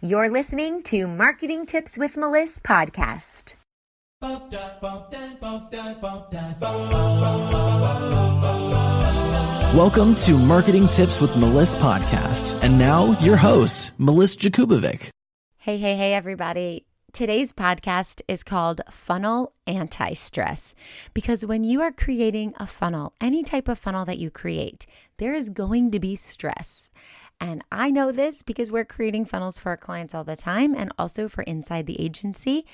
You're listening to Marketing Tips with Meliss podcast. Welcome to Marketing Tips with Meliss podcast. And now your host, Meliss-Ep. Hey, everybody. Today's podcast is called Funnel Anti-Stress, because when you are creating a funnel, any type of funnel that you create, there is going to be stress. And I know this because we're creating funnels for our clients all the time and also for inside the agency.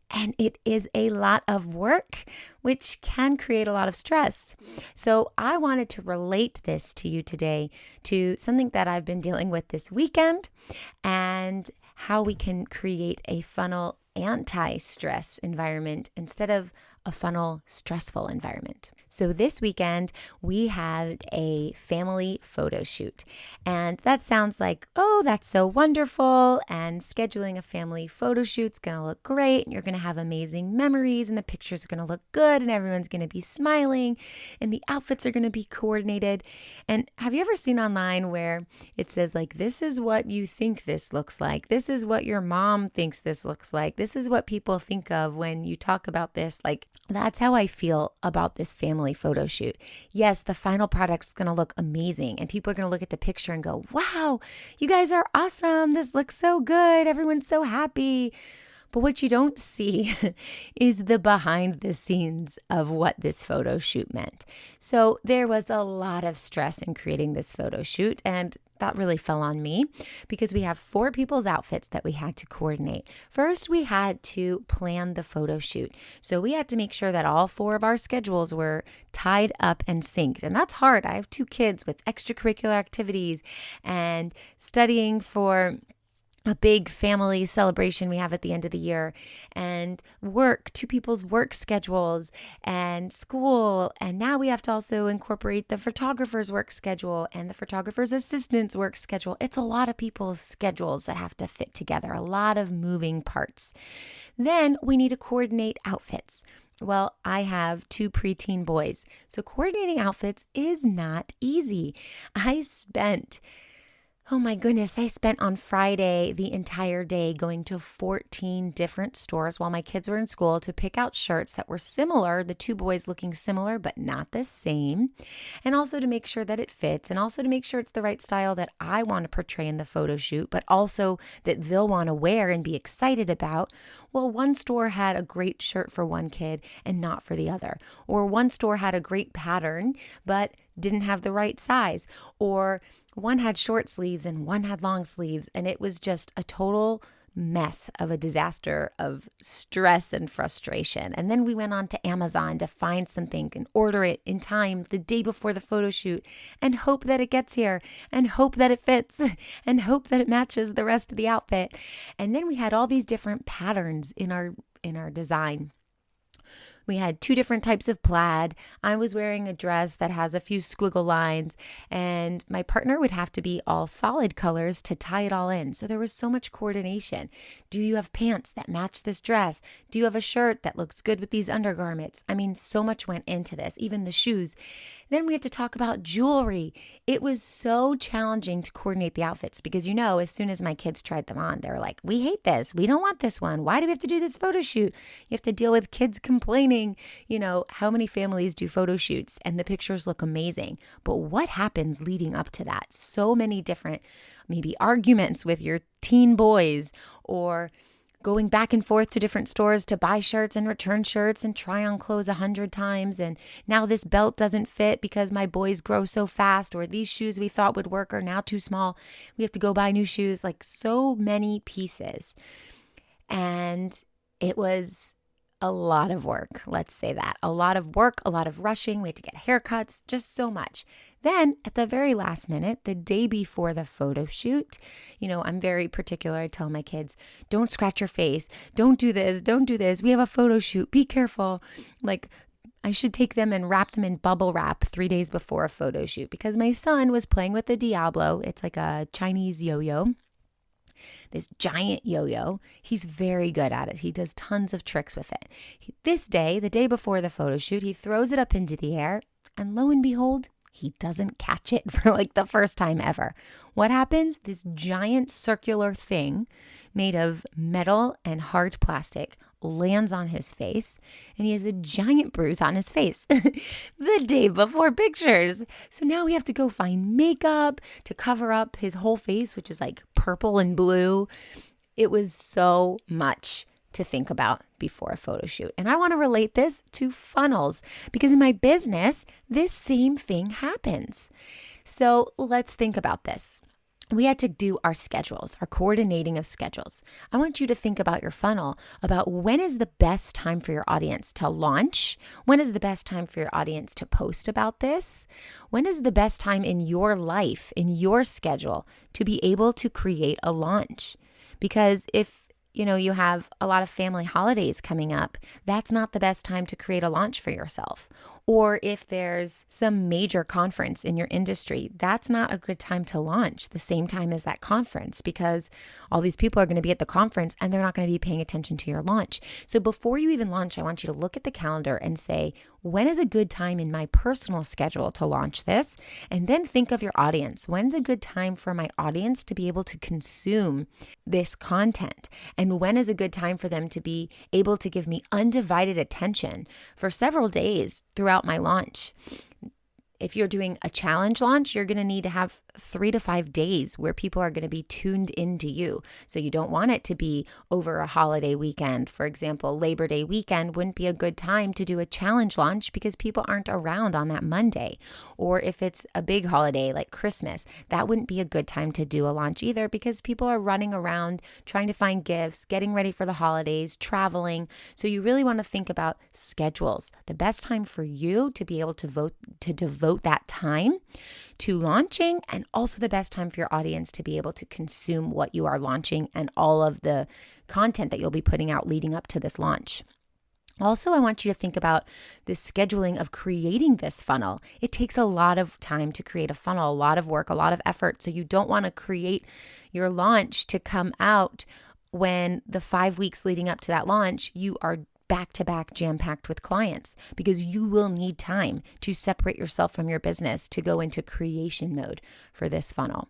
And it is a lot of work, which can create a lot of stress. So I wanted to relate this to you today to something that I've been dealing with this weekend and how we can create a funnel anti-stress environment instead of a funnel stressful environment. So this weekend, we had a family photo shoot. And that sounds like, oh, that's so wonderful. And scheduling a family photo shoot's going to look great. And you're going to have amazing memories. And the pictures are going to look good. And everyone's going to be smiling. And the outfits are going to be coordinated. And have you ever seen online where it says, like, this is what you think this looks like. This is what your mom thinks this looks like. This is what people think of when you talk about this. Like, that's how I feel about this family photo shoot. Yes, the final product's going to look amazing and people are going to look at the picture and go, wow, you guys are awesome. This looks so good. Everyone's so happy. But what you don't see is the behind the scenes of what this photo shoot meant. So there was a lot of stress in creating this photo shoot, and that really fell on me because we have 4 people's outfits that we had to coordinate. First, we had to plan the photo shoot. So we had to make sure that all 4 of our schedules were tied up and synced. And that's hard. I have 2 kids with extracurricular activities and studying for a big family celebration we have at the end of the year, and work, 2 people's work schedules, and school. And now we have to also incorporate the photographer's work schedule and the photographer's assistant's work schedule. It's a lot of people's schedules that have to fit together, a lot of moving parts. Then we need to coordinate outfits. Well, I have 2 preteen boys, so coordinating outfits is not easy. I spent on Friday the entire day going to 14 different stores while my kids were in school to pick out shirts that were similar, the 2 boys looking similar but not the same, and also to make sure that it fits, and also to make sure it's the right style that I want to portray in the photo shoot, but also that they'll want to wear and be excited about. Well, one store had a great shirt for one kid and not for the other, or one store had a great pattern but didn't have the right size, or one had short sleeves and one had long sleeves, and it was just a total mess of a disaster of stress and frustration. And then we went on to Amazon to find something and order it in time the day before the photo shoot and hope that it gets here and hope that it fits and hope that it matches the rest of the outfit. And then we had all these different patterns in our design. We had 2 different types of plaid. I was wearing a dress that has a few squiggle lines, and my partner would have to be all solid colors to tie it all in. So there was so much coordination. Do you have pants that match this dress? Do you have a shirt that looks good with these undergarments? I mean, so much went into this, even the shoes. Then we had to talk about jewelry. It was so challenging to coordinate the outfits because, as soon as my kids tried them on, they were like, we hate this. We don't want this one. Why do we have to do this photo shoot? You have to deal with kids complaining. How many families do photo shoots and the pictures look amazing, but what happens leading up to that? So many different, maybe arguments with your teen boys, or going back and forth to different stores to buy shirts and return shirts and try on clothes 100 times. And now this belt doesn't fit because my boys grow so fast, or these shoes we thought would work are now too small. We have to go buy new shoes, like so many pieces. And it was a lot of work, let's say that. A lot of work, a lot of rushing. We had to get haircuts, just so much. Then at the very last minute, the day before the photo shoot, I'm very particular. I tell my kids, don't scratch your face. Don't do this. Don't do this. We have a photo shoot. Be careful. Like, I should take them and wrap them in bubble wrap 3 days before a photo shoot because my son was playing with the Diablo. It's like a Chinese yo-yo. This giant yo-yo. He's very good at it. He does tons of tricks with it. This day, the day before the photo shoot, he throws it up into the air, and lo and behold, He doesn't catch it for like the first time ever. What happens? This giant circular thing made of metal and hard plastic lands on his face, and he has a giant bruise on his face the day before pictures. So now we have to go find makeup to cover up his whole face, which is like purple and blue. It was so much to think about before a photo shoot. And I want to relate this to funnels because in my business, this same thing happens. So let's think about this. We had to do our schedules, our coordinating of schedules. I want you to think about your funnel, about when is the best time for your audience to launch? When is the best time for your audience to post about this? When is the best time in your life, in your schedule, to be able to create a launch? Because if you have a lot of family holidays coming up, that's not the best time to create a launch for yourself. Or if there's some major conference in your industry, that's not a good time to launch the same time as that conference because all these people are going to be at the conference and they're not going to be paying attention to your launch. So before you even launch, I want you to look at the calendar and say, when is a good time in my personal schedule to launch this? And then think of your audience. When's a good time for my audience to be able to consume this content? And when is a good time for them to be able to give me undivided attention for several days throughout my launch? If you're doing a challenge launch, you're going to need to have 3 to 5 days where people are going to be tuned into you. So you don't want it to be over a holiday weekend. For example, Labor Day weekend wouldn't be a good time to do a challenge launch because people aren't around on that Monday. Or if it's a big holiday like Christmas, that wouldn't be a good time to do a launch either because people are running around trying to find gifts, getting ready for the holidays, traveling. So you really want to think about schedules. The best time for you to be able to devote that time to launching, and also the best time for your audience to be able to consume what you are launching and all of the content that you'll be putting out leading up to this launch. Also, I want you to think about the scheduling of creating this funnel. It takes a lot of time to create a funnel, a lot of work, a lot of effort. So you don't want to create your launch to come out when the 5 weeks leading up to that launch, you are back-to-back jam-packed with clients, because you will need time to separate yourself from your business to go into creation mode for this funnel.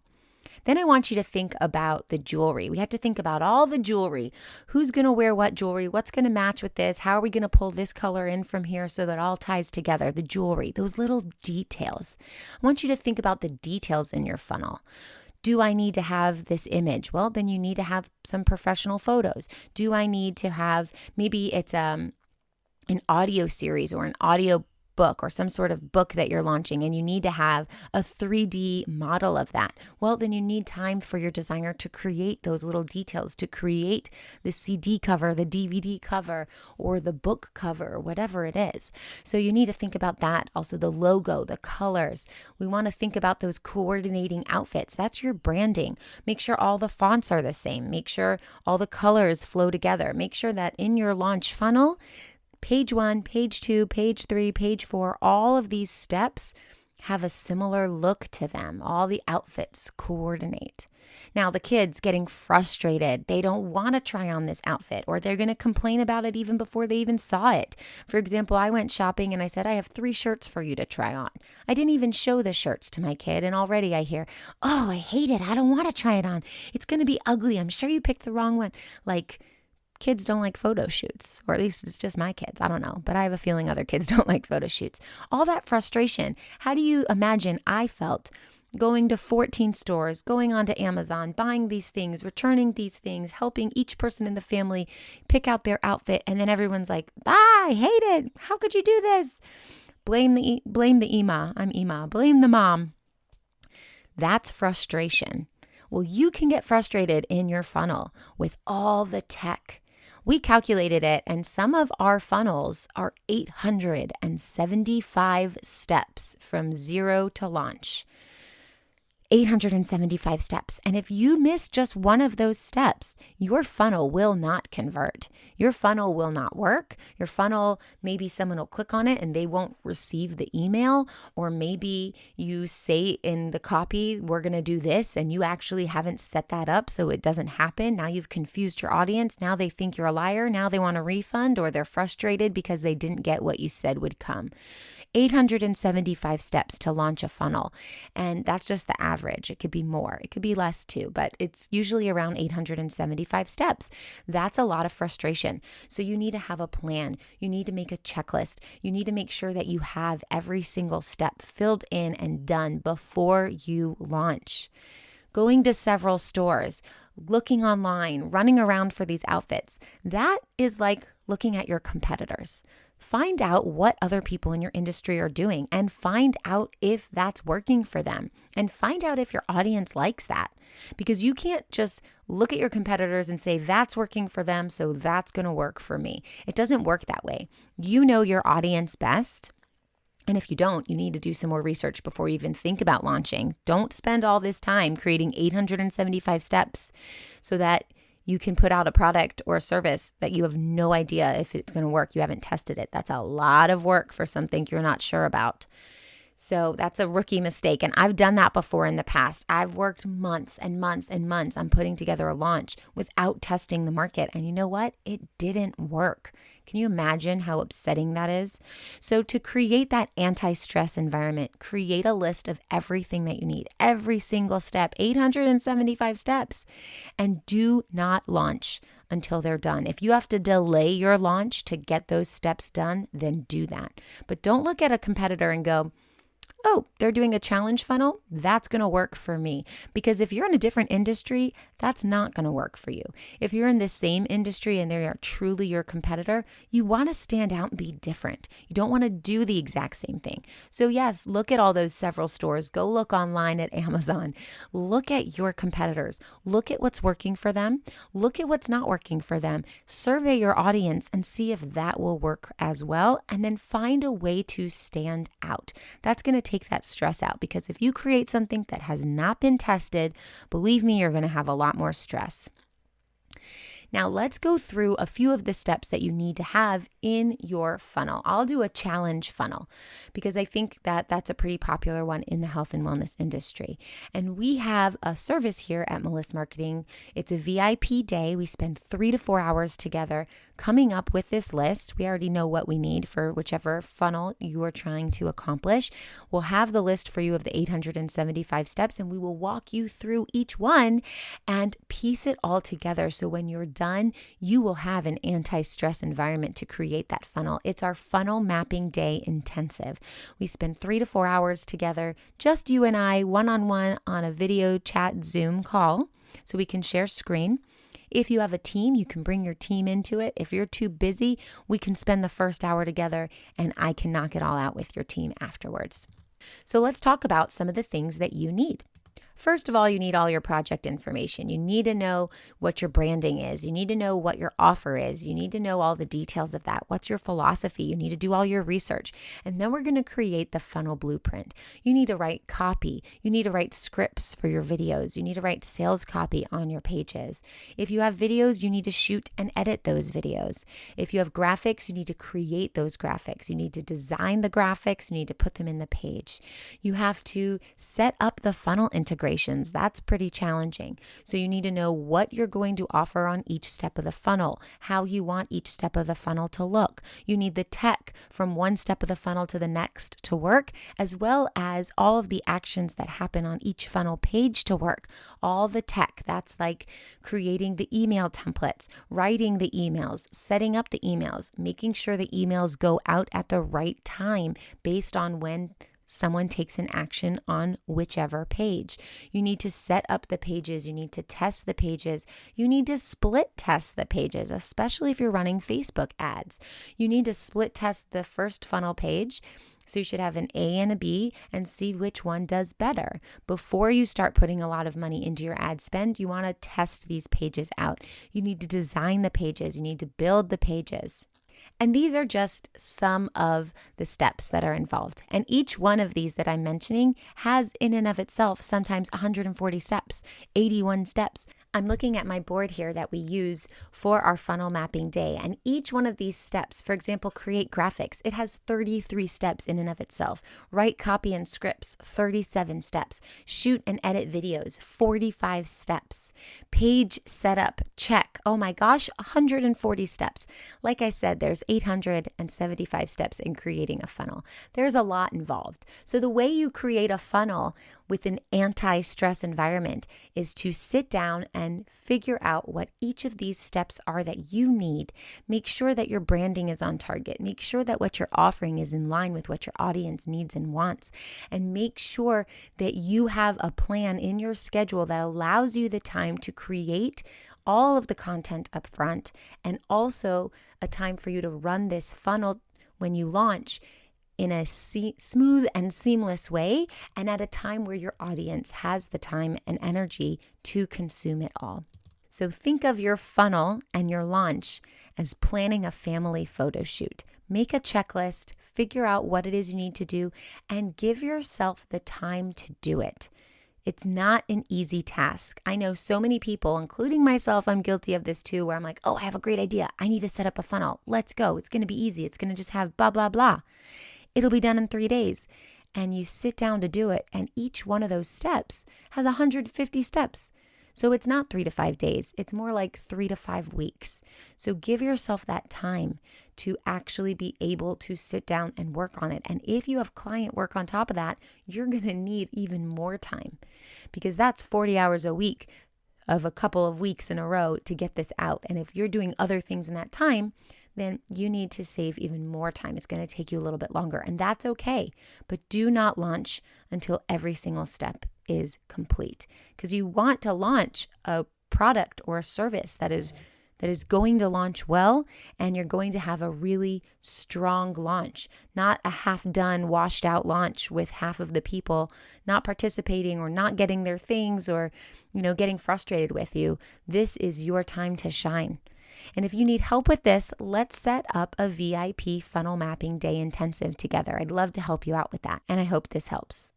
Then I want you to think about the jewelry. We have to think about all the jewelry. Who's going to wear what jewelry? What's going to match with this? How are we going to pull this color in from here so that it all ties together? The jewelry, those little details. I want you to think about the details in your funnel. Do I need to have this image? Well, then you need to have some professional photos. Do I need to have, maybe it's an audio series or an audio book or some sort of book that you're launching and you need to have a 3D model of that. Well, then you need time for your designer to create those little details, to create the CD cover, the DVD cover, or the book cover, whatever it is. So you need to think about that. Also the logo, the colors. We want to think about those coordinating outfits. That's your branding. Make sure all the fonts are the same. Make sure all the colors flow together. Make sure that in your launch funnel, page 1, page 2, page 3, page 4, all of these steps have a similar look to them. All the outfits coordinate. Now, the kids getting frustrated, they don't want to try on this outfit, or they're going to complain about it even before they even saw it. For example, I went shopping and I said, I have 3 shirts for you to try on. I didn't even show the shirts to my kid, and already I hear, oh, I hate it. I don't want to try it on. It's going to be ugly. I'm sure you picked the wrong one. Like, kids don't like photo shoots, or at least it's just my kids. I don't know, but I have a feeling other kids don't like photo shoots. All that frustration. How do you imagine I felt going to 14 stores, going onto Amazon, buying these things, returning these things, helping each person in the family pick out their outfit, and then everyone's like, I hate it. How could you do this? Blame the Ema. I'm Ema. Blame the mom. That's frustration. Well, you can get frustrated in your funnel with all the tech. We calculated it, and some of our funnels are 875 steps from zero to launch. 875 steps. And if you miss just one of those steps, your funnel will not convert. Your funnel will not work. Your funnel, maybe someone will click on it and they won't receive the email, or maybe you say in the copy, we're going to do this, and you actually haven't set that up so it doesn't happen. Now you've confused your audience. Now they think you're a liar. Now they want a refund, or they're frustrated because they didn't get what you said would come. 875 steps to launch a funnel. And that's just the average. It could be more, it could be less too, but it's usually around 875 steps. That's a lot of frustration. So you need to have a plan. You need to make a checklist. You need to make sure that you have every single step filled in and done before you launch. Going to several stores, looking online, running around for these outfits, that is like looking at your competitors. Find out what other people in your industry are doing and find out if that's working for them and find out if your audience likes that. Because you can't just look at your competitors and say, that's working for them, so that's going to work for me. It doesn't work that way. You know your audience best. And if you don't, you need to do some more research before you even think about launching. Don't spend all this time creating 875 steps so that you can put out a product or a service that you have no idea if it's going to work. You haven't tested it. That's a lot of work for something you're not sure about. So that's a rookie mistake. And I've done that before in the past. I've worked months and months and months on putting together a launch without testing the market. And you know what? It didn't work. Can you imagine how upsetting that is? So to create that anti-stress environment, create a list of everything that you need, every single step, 875 steps, and do not launch until they're done. If you have to delay your launch to get those steps done, then do that. But don't look at a competitor and go, oh, they're doing a challenge funnel, that's going to work for me. Because if you're in a different industry, that's not going to work for you. If you're in the same industry and they are truly your competitor, you want to stand out and be different. You don't want to do the exact same thing. So yes, look at all those several stores. Go look online at Amazon. Look at your competitors. Look at what's working for them. Look at what's not working for them. Survey your audience and see if that will work as well. And then find a way to stand out. That's going to take that stress out, because if you create something that has not been tested, believe me, you're going to have a lot more stress. Now let's go through a few of the steps that you need to have in your funnel. I'll do a challenge funnel because I think that that's a pretty popular one in the health and wellness industry. And we have a service here at Meliss Marketing. It's a VIP day. We spend 3 to 4 hours together coming up with this list. We already know what we need for whichever funnel you are trying to accomplish. We'll have the list for you of the 875 steps, and we will walk you through each one and piece it all together. So when you're done, you will have an anti-stress environment to create that funnel. It's our funnel mapping day intensive. We spend 3 to 4 hours together, just you and I, one-on-one on a video chat Zoom call, so we can share screen. If you have a team, you can bring your team into it. If you're too busy, we can spend the first hour together and I can knock it all out with your team afterwards. So let's talk about some of the things that you need. First of all, you need all your project information. You need to know what your branding is. You need to know what your offer is. You need to know all the details of that. What's your philosophy? You need to do all your research. And then we're going to create the funnel blueprint. You need to write copy. You need to write scripts for your videos. You need to write sales copy on your pages. If you have videos, you need to shoot and edit those videos. If you have graphics, you need to create those graphics. You need to design the graphics. You need to put them in the page. You have to set up the funnel integration. That's pretty challenging. So you need to know what you're going to offer on each step of the funnel, how you want each step of the funnel to look. You need the tech from one step of the funnel to the next to work, as well as all of the actions that happen on each funnel page to work. All the tech, that's like creating the email templates, writing the emails, setting up the emails, making sure the emails go out at the right time based on when someone takes an action on whichever page. You need to set up the pages. You need to test the pages. You need to split test the pages, especially if you're running Facebook ads. You need to split test the first funnel page. So you should have an A and a B and see which one does better. Before you start putting a lot of money into your ad spend, you want to test these pages out. You need to design the pages. You need to build the pages. And these are just some of the steps that are involved. And each one of these that I'm mentioning has in and of itself sometimes 140 steps, 81 steps. I'm looking at my board here that we use for our funnel mapping day, and each one of these steps, for example, create graphics, it has 33 steps in and of itself. Write copy and scripts, 37 steps. Shoot and edit videos, 45 steps. Page setup, check. Oh my gosh, 140 steps. Like I said, there's 875 steps in creating a funnel. There's a lot involved. So the way you create a funnel with an anti-stress environment is to sit down and figure out what each of these steps are that you need. Make sure that your branding is on target. Make sure that what you're offering is in line with what your audience needs and wants. And make sure that you have a plan in your schedule that allows you the time to create all of the content up front, and also a time for you to run this funnel when you launch in a smooth and seamless way, and at a time where your audience has the time and energy to consume it all. So think of your funnel and your launch as planning a family photo shoot. Make a checklist, figure out what it is you need to do, and give yourself the time to do it. It's not an easy task. I know so many people, including myself, I'm guilty of this too, where I'm like, oh, I have a great idea. I need to set up a funnel. Let's go. It's going to be easy. It's going to just have blah, blah, blah. It'll be done in 3 days. And you sit down to do it, and each one of those steps has 150 steps. So it's not 3 to 5 days. It's more like 3 to 5 weeks. So give yourself that time to actually be able to sit down and work on it. And if you have client work on top of that, you're going to need even more time, because that's 40 hours a week of a couple of weeks in a row to get this out. And if you're doing other things in that time, then you need to save even more time. It's going to take you a little bit longer, and that's okay. But do not launch until every single step is complete, because you want to launch a product or a service that is going to launch well, and you're going to have a really strong launch, not a half-done, washed-out launch with half of the people not participating or not getting their things, or getting frustrated with you. This is your time to shine. And if you need help with this, let's set up a VIP funnel mapping day intensive together. I'd love to help you out with that, and I hope this helps.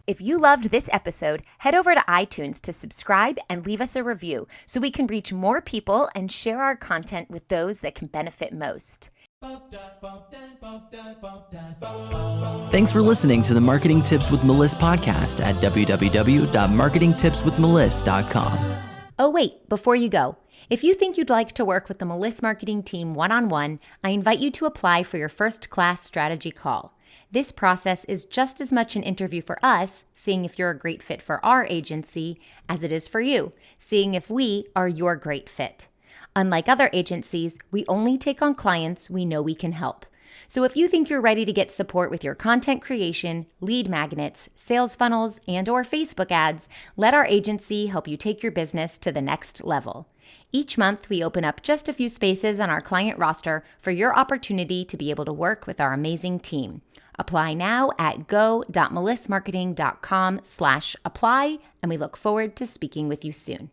If you loved this episode, head over to iTunes to subscribe and leave us a review so we can reach more people and share our content with those that can benefit most. Thanks for listening to the Marketing Tips with Meliss podcast at www.marketingtipswithmeliss.com. Oh, wait, before you go, if you think you'd like to work with the Meliss marketing team one-on-one, I invite you to apply for your first class strategy call. This process is just as much an interview for us, seeing if you're a great fit for our agency, as it is for you, seeing if we are your great fit. Unlike other agencies, we only take on clients we know we can help. So if you think you're ready to get support with your content creation, lead magnets, sales funnels, and/or Facebook ads, let our agency help you take your business to the next level. Each month, we open up just a few spaces on our client roster for your opportunity to be able to work with our amazing team. Apply now at go.melissmarketing.com/apply, and we look forward to speaking with you soon.